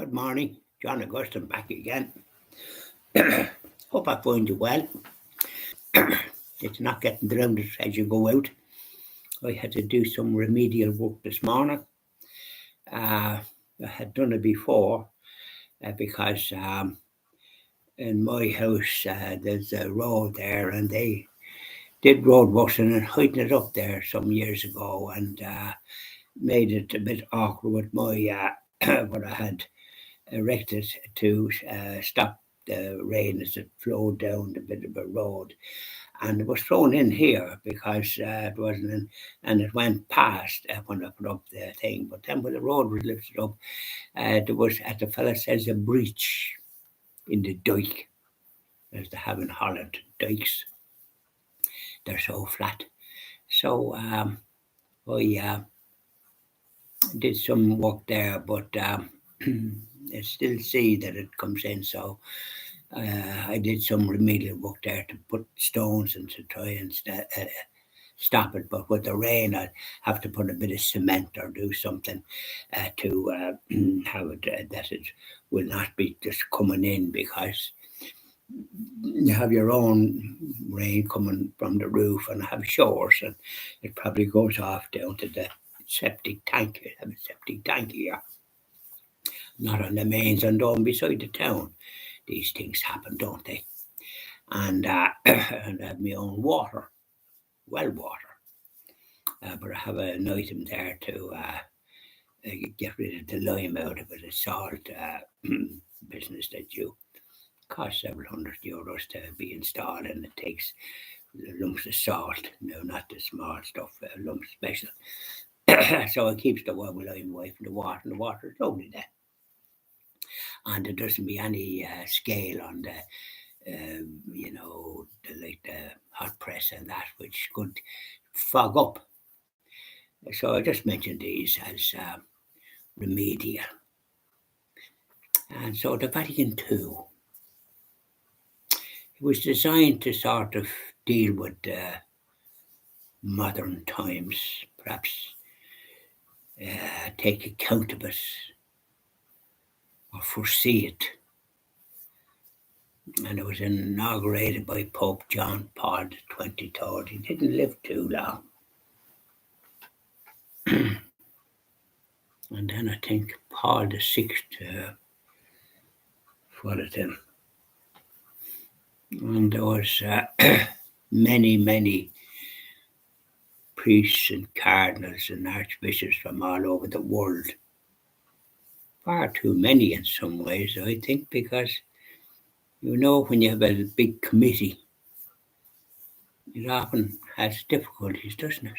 Good morning, John Augustine back again. Hope I find you well. It's not getting drowned as you go out. I had to do some remedial work this morning. I had done it before because in my house there's a road there and they did road washing and heightened it up there some years ago and made it a bit awkward with my what I had erected to stop the rain as it flowed down the bit of a road. And it was thrown in here because it wasn't in, and it went past when I put up the thing. But then when the road was lifted up, there was, as the fella says, a breach in the dike, as they have in Holland. Dikes, they're so flat. So I did some work there, but I still see that it comes in. So I did some remedial work there to put stones and to try and stop it. But with the rain, I have to put a bit of cement or do something to have it that it will not be just coming in because you have your own rain coming from the roof and have showers and it probably goes off down to the septic tank. I have a septic tank here, not on the mains and down beside the town. These things happen, don't they? And and I have my own water, well water. But I have an item there to get rid of the lime out of it, a salt business that you cost several €100 to be installed, and it takes lumps of salt. No, not the small stuff, lumps special. So it keeps the lime away from the water, and the water is lovely then. And there doesn't be any scale on the like the hot press and that, which could fog up. So I just mentioned these as remedial. And so the Vatican Two, it was designed to sort of deal with modern times, perhaps take account of it or foresee it. And it was inaugurated by Pope John Paul the 23rd. He didn't live too long. And then I think Paul the Sixth followed him. And there was many priests and cardinals and archbishops from all over the world. Far too many in some ways, I think, because when you have a big committee, it often has difficulties, doesn't it,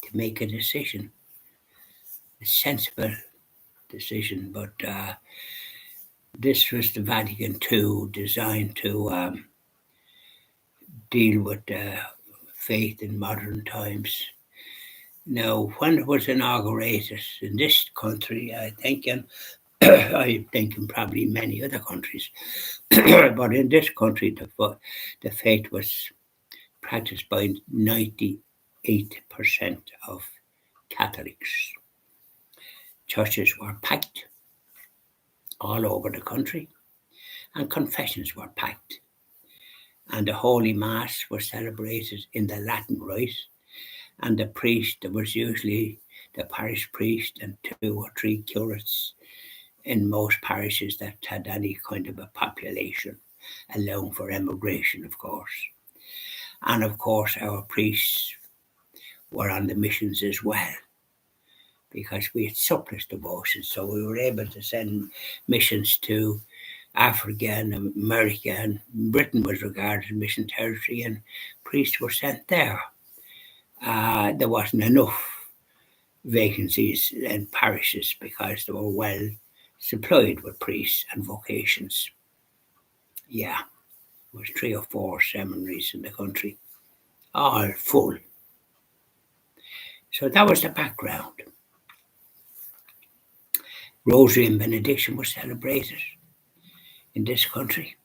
to make a decision, a sensible decision. But this was the Vatican II, designed to deal with faith in modern times. Now, when it was inaugurated in this country, I think, and I think in probably many other countries, but in this country, the faith was practiced by 98% of Catholics. Churches were packed all over the country, and confessions were packed. And the Holy Mass was celebrated in the Latin Rite, and the priest, there was usually the parish priest and 2 or 3 curates in most parishes that had any kind of a population, allowing for emigration, of course. And of course, our priests were on the missions as well, because we had surplus devotion, so we were able to send missions to Africa and America, and Britain was regarded as mission territory, and priests were sent there. There wasn't enough vacancies in parishes because they were well supplied with priests and vocations. Yeah, there was 3 or 4 seminaries in the country, all full. So that was the background. Rosary and benediction were celebrated in this country.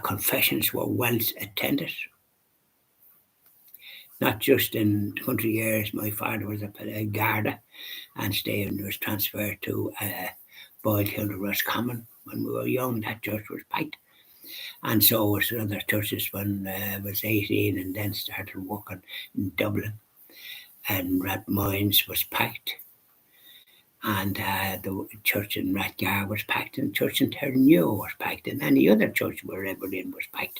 Confessions were well attended. not just in country areas. My father was a Garda and was transferred to Boyle County Roscommon. When we were young, that church was packed. And so was other churches when I was 18 and then started working in Dublin. And Rathmines was packed. And the church in Rathgar was packed, and the church in Terranure was packed, and any other church we were ever in was packed.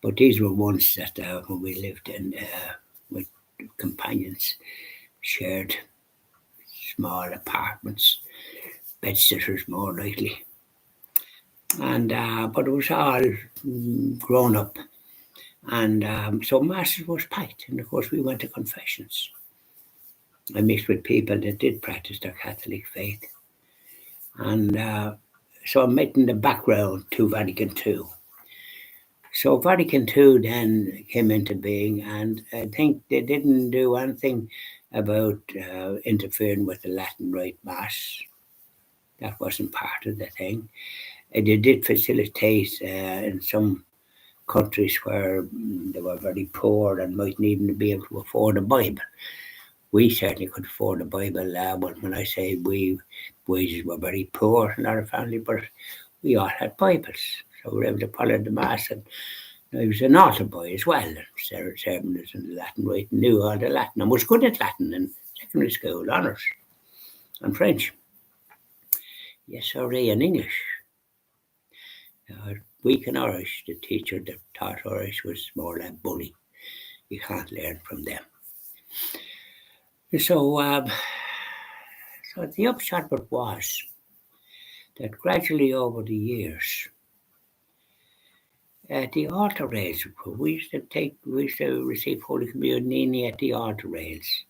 But these were ones that when we lived in with companions, shared small apartments, bed-sitters more likely. And but it was all grown up. And so Masses was packed, and of course we went to confessions. I mixed with people that did practice their Catholic faith. And so I'm making the background to Vatican Two. So Vatican Two then came into being, and I think they didn't do anything about interfering with the Latin Rite Mass. That wasn't part of the thing. They did facilitate in some countries where they were very poor and mightn't even be able to afford a Bible. We certainly could afford a Bible. But when I say we, wages were very poor in our family, but we all had Bibles. So we were able to follow the Mass. And I was an altar boy as well. Sarah Sherman was in the Latin Rite and knew all the Latin and was good at Latin in secondary school, honours, and French. Yes, sorry, and English. Weak in Irish, the teacher that taught Irish was more like bully. You can't learn from them. So the upshot of it was that gradually over the years, the altar rails, we used to receive Holy Communion at the altar rails,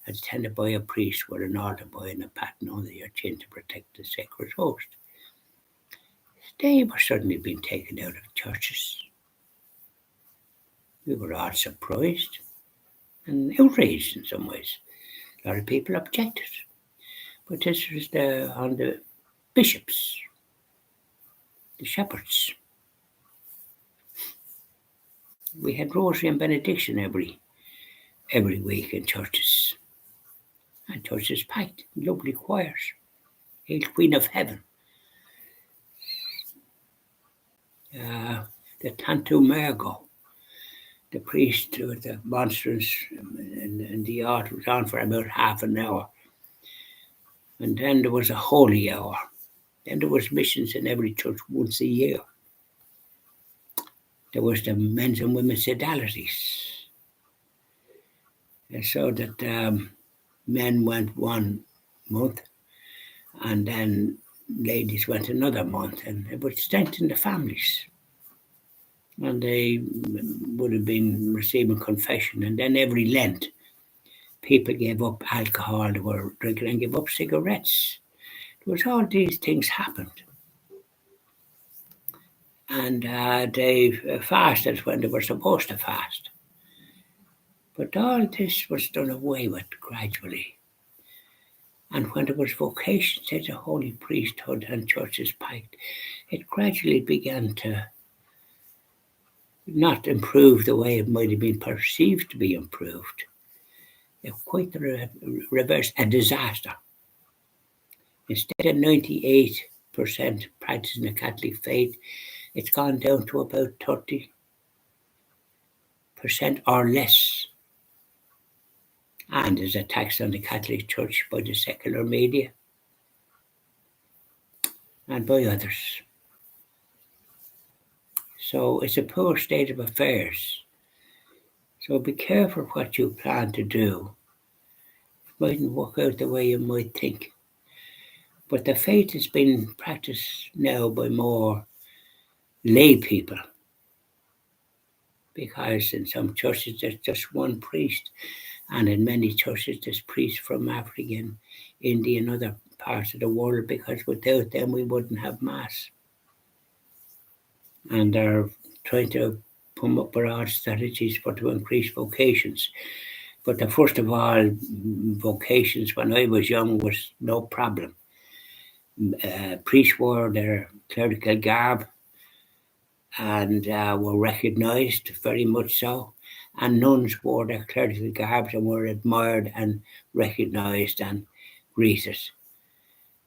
attended by a priest with an altar boy and a pattern under your chin to protect the sacred host. They were suddenly being taken out of churches. We were all surprised and outraged in some ways. A lot of people objected. But this was on the bishops, the shepherds. We had rosary and benediction every week in churches. And churches packed, lovely choirs. Hail Queen of Heaven. The Tantu Mergo. The priest with the monstrance and the altar was on for about half an hour. And then there was a holy hour. Then there was missions in every church once a year. There was the men's and women's sodalities. And so that men went 1 month and then ladies went another month, and it would strengthen the families. And they would have been receiving confession. And then every Lent, people gave up alcohol, they were drinking and gave up cigarettes. There was all these things happened. And they fasted when they were supposed to fast. But all this was done away with gradually. And when there was vocations to the holy priesthood and churches packed, it gradually began to not improve the way it might have been perceived to be improved. It quite the reverse, a disaster. Instead of 98% practicing the Catholic faith, it's gone down to about 30% or less. And there's attacks on the Catholic Church by the secular media and by others. So it's a poor state of affairs. So be careful what you plan to do. It mightn't work out the way you might think. But the faith has been practiced now by more lay people. Because in some churches there's just one priest, and in many churches there's priests from Africa, India and other parts of the world, because without them we wouldn't have Mass. And they're trying to come up with our strategies to increase vocations. But first of all, vocations when I was young was no problem. Priests wore their clerical garb and were recognised very much so. and nuns wore their clerical garbs and were admired and recognised and greeted.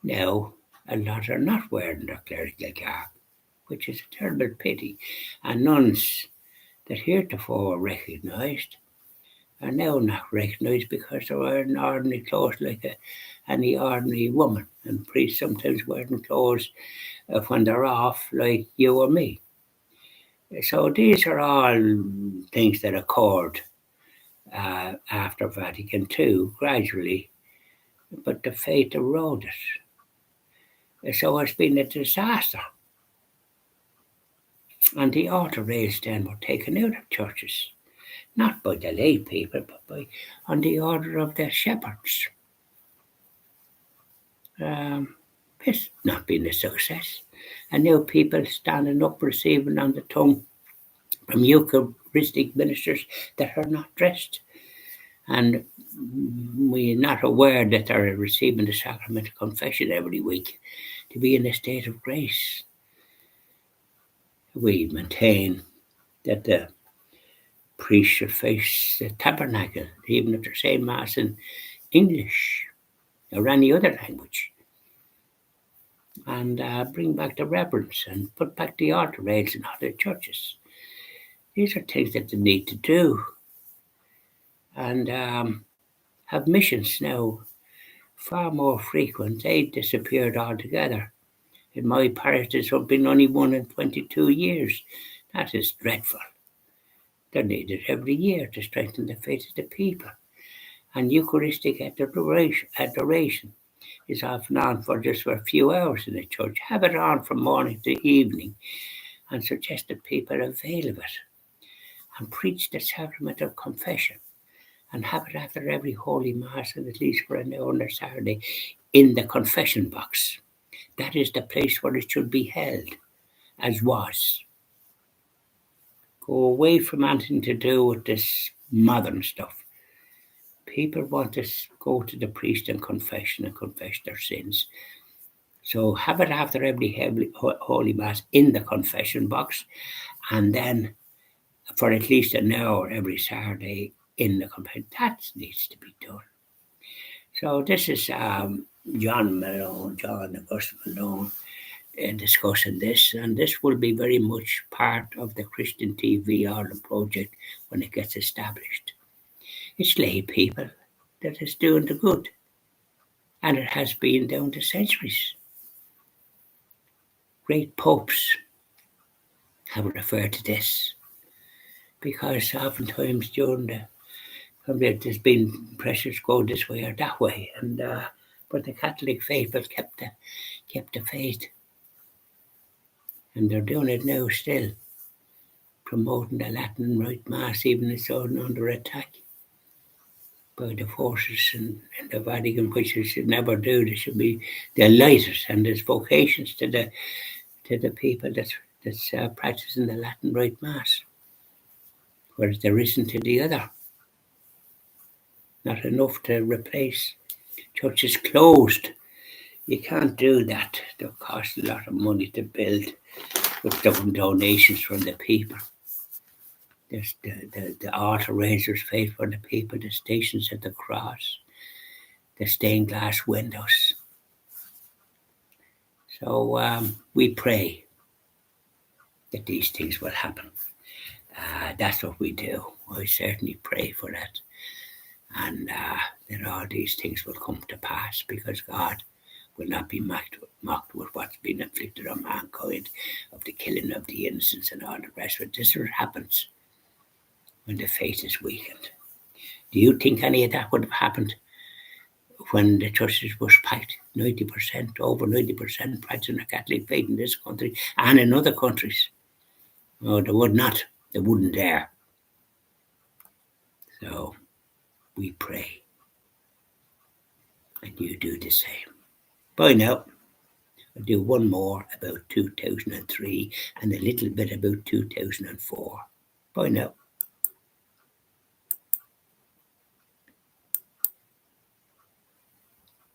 Now, a lot are not wearing their clerical garb, which is a terrible pity, and nuns that heretofore were recognised are now not recognised because they're wearing ordinary clothes like any ordinary woman, and priests sometimes wearing clothes when they're off like you or me. So these are all things that occurred after Vatican Two gradually, but the faith eroded. So it's been a disaster. And the altar rails then were taken out of churches, not by the lay people, but on the order of the shepherds. It's not been a success. And now people standing up receiving on the tongue from Eucharistic ministers that are not dressed. And we're not aware that they're receiving the sacrament of confession every week to be in a state of grace. We maintain that the priest should face the tabernacle, even if they're saying Mass in English or any other language, and bring back the reverence and put back the altar rails in other churches. These are things that they need to do, and have missions now far more frequent. They disappeared altogether. In my parish, there's been only one in 22 years. That is dreadful. They're needed every year to strengthen the faith of the people. And Eucharistic adoration is often on for just for a few hours in the church. Have it on from morning to evening and suggest that people avail of it. And preach the sacrament of confession. And have it after every Holy Mass and at least for an hour on a Saturday in the confession box. That is the place where it should be held, as was. Go away from anything to do with this modern stuff. People want to go to the priest and confess their sins. So have it after every Holy Mass in the confession box, and then for at least an hour every Saturday in the confession. That needs to be done. So this is John Augustine Malone discussing this, and this will be very much part of the Christian TV Ireland project when it gets established. It's lay people that is doing the good, and it has been down the centuries. Great popes have referred to this because oftentimes during there's been pressures go this way or that way, and but the Catholic faithful kept the faith, and they're doing it now still, promoting the Latin Rite Mass even it's under attack by the forces in the Vatican, which they should never do. They should be delighted, and there's vocations to the people that's practicing the Latin Rite Mass, whereas there isn't to the other. Not enough to replace. Churches closed. You can't do that. They'll cost a lot of money to build with donations from the people. There's the altar raisers paid for the people, the stations at the cross, the stained glass windows. So we pray that these things will happen. That's what we do. I certainly pray for that. And that all these things will come to pass because God will not be mocked with what's been inflicted on mankind, of the killing of the innocents and all the rest of it. This is what happens when the faith is weakened. Do you think any of that would have happened when the churches was packed? 90%, over 90% practicing the Catholic faith in this country and in other countries. No, they would not. They wouldn't dare. So we pray. And you do the same. Bye now. I'll do one more about 2003 and a little bit about 2004. Bye now.